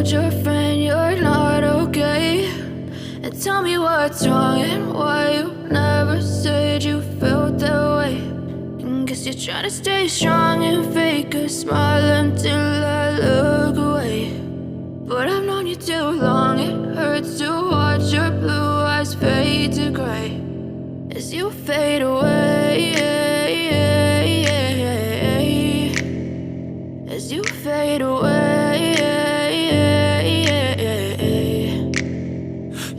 told your friend you're not okay? And tell me what's wrong and why you never said you felt that way. And guess you're trying to stay strong and fake a smile until I look away. But I've known you too long, it hurts to watch your blue eyes fade to gray as you fade away, as you fade away.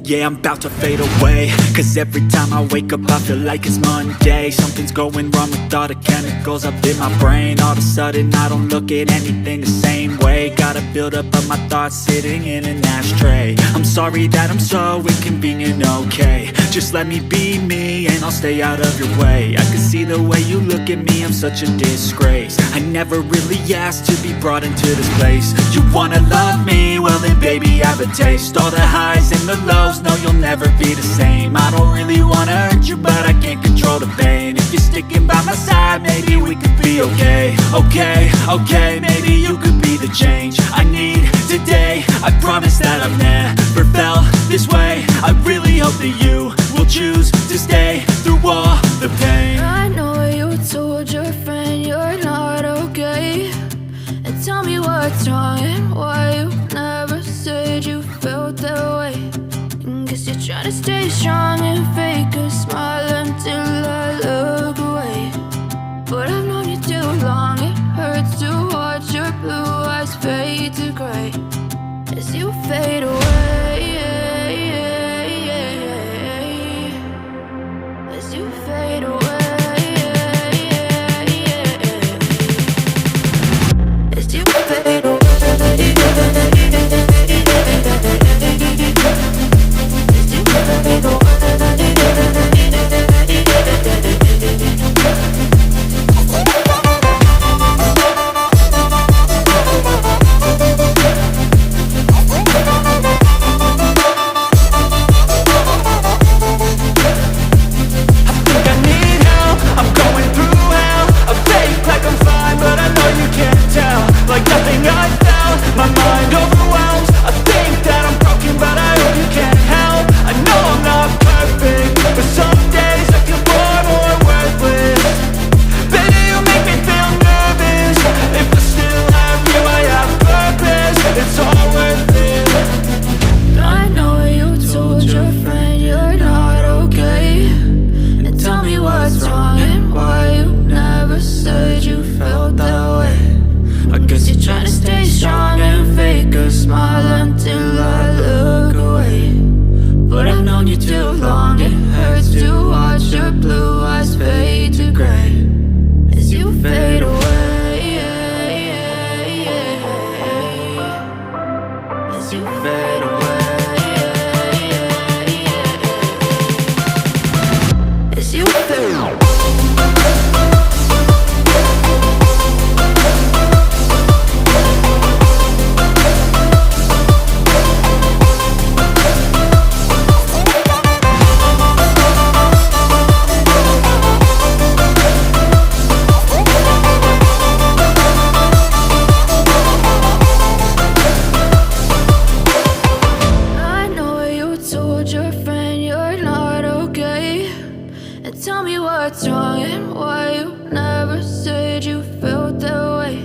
Yeah, I'm about to fade away, cause every time I wake up I feel like it's Monday. Something's going wrong with all the chemicals up in my brain. All of a sudden I don't look at anything the same way. Got a buildup of my thoughts sitting in an ashtray. I'm sorry that I'm so inconvenient, okay? Just let me be me and I'll stay out of your way. I can see the way you look at me, I'm such a disgrace. I never really asked to be brought into this place. You wanna love me? Well then baby have a taste. All the highs and the lows, no, you'll never be the same. I don't really wanna hurt you, but I can't control the pain. If you're sticking by my side, maybe we could be okay. Okay, maybe you could be the change I need today. I promise that I've never felt this way. I really hope that you will choose to stay through all the pain. I know you told your friend you're not okay. And tell me what's wrong and why you never said you felt that way. Guess you're trying to stay strong and fake a smile until I look away. But I've known you too long, it hurts to watch your blue eyes fade to gray as you fade away, as you fade away, as you fade away. What's wrong and why you never said you felt that way.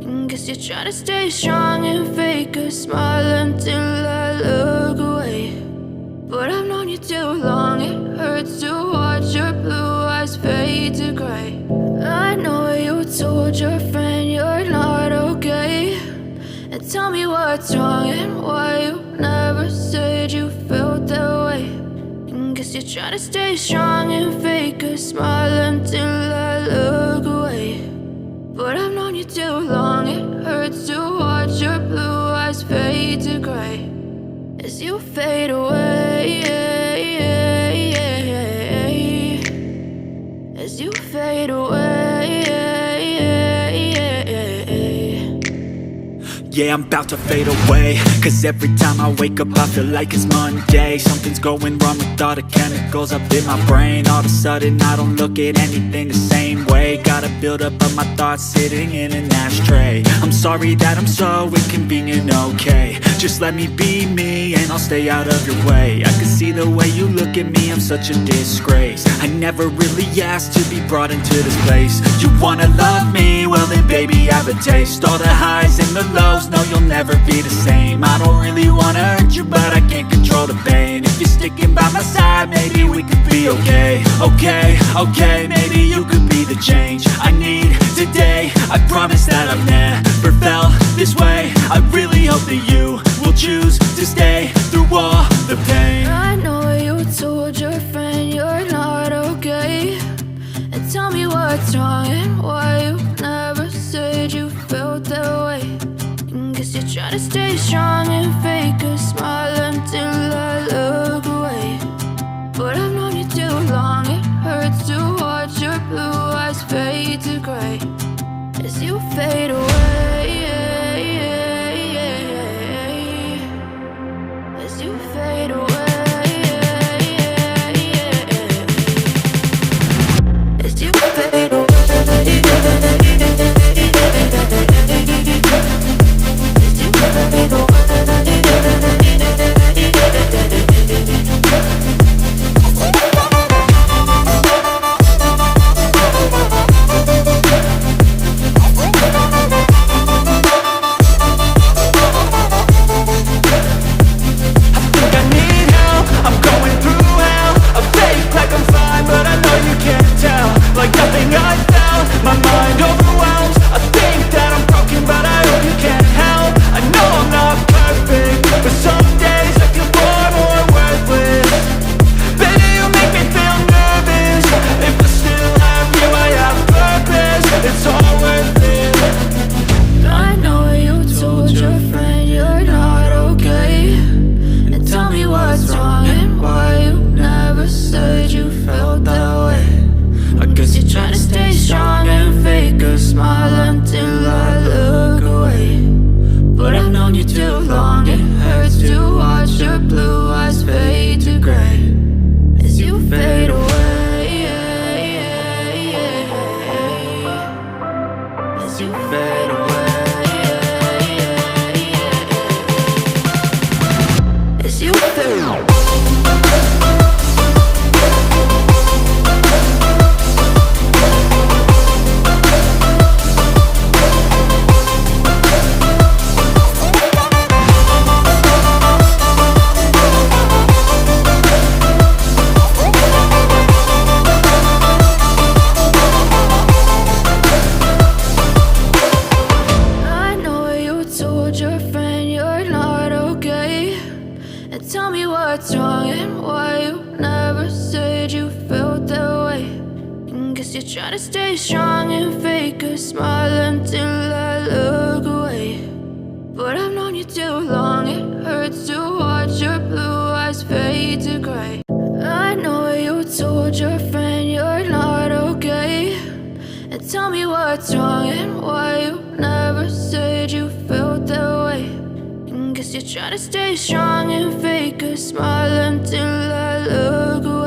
And guess you're trying to stay strong and fake a smile until I look away. But I've known you too long, it hurts to watch your blue eyes fade to gray. I know you told your friend you're not okay. And tell me what's wrong and why you never said you felt that way. Guess you're trying to stay strong and fake a smile until I look away. But I've known you too long, it hurts to watch your blue eyes fade to gray as you fade away, as you fade away. Yeah, I'm about to fade away, cause every time I wake up I feel like it's Monday. Something's going wrong with all the chemicals up in my brain. All of a sudden I don't look at anything the same way. Gotta build up of my thoughts sitting in an ashtray. I'm sorry that I'm so inconvenient, okay. Just let me be me and I'll stay out of your way. I can see the way you look at me, I'm such a disgrace. I never really asked to be brought into this place. You wanna love me? Well then baby, have a taste. All the highs and the lows, no, you'll never be the same. I don't really wanna hurt you, but I can't control the pain. If you're sticking by my side, maybe we could be okay. Okay, maybe you could be the change I need today. I promise that I've never felt this way. I really hope that you will choose to stay through all the pain. I know you told your friend you're not okay, and tell me what's wrong and why you never said you felt that way. And guess you're trying to stay strong and fake a smile until I look away. But I've known you too long, it hurts to watch your blue eyes fade to gray as you fade away. As you fade away. As you fade away. Try to stay strong and fake a smile until I look away. But I've known you too long, it hurts to watch your blue eyes fade to gray. I know you told your friend you're not okay, and tell me what's wrong and why you never said you felt that way. And guess you're trying to stay strong and fake a smile until I look away.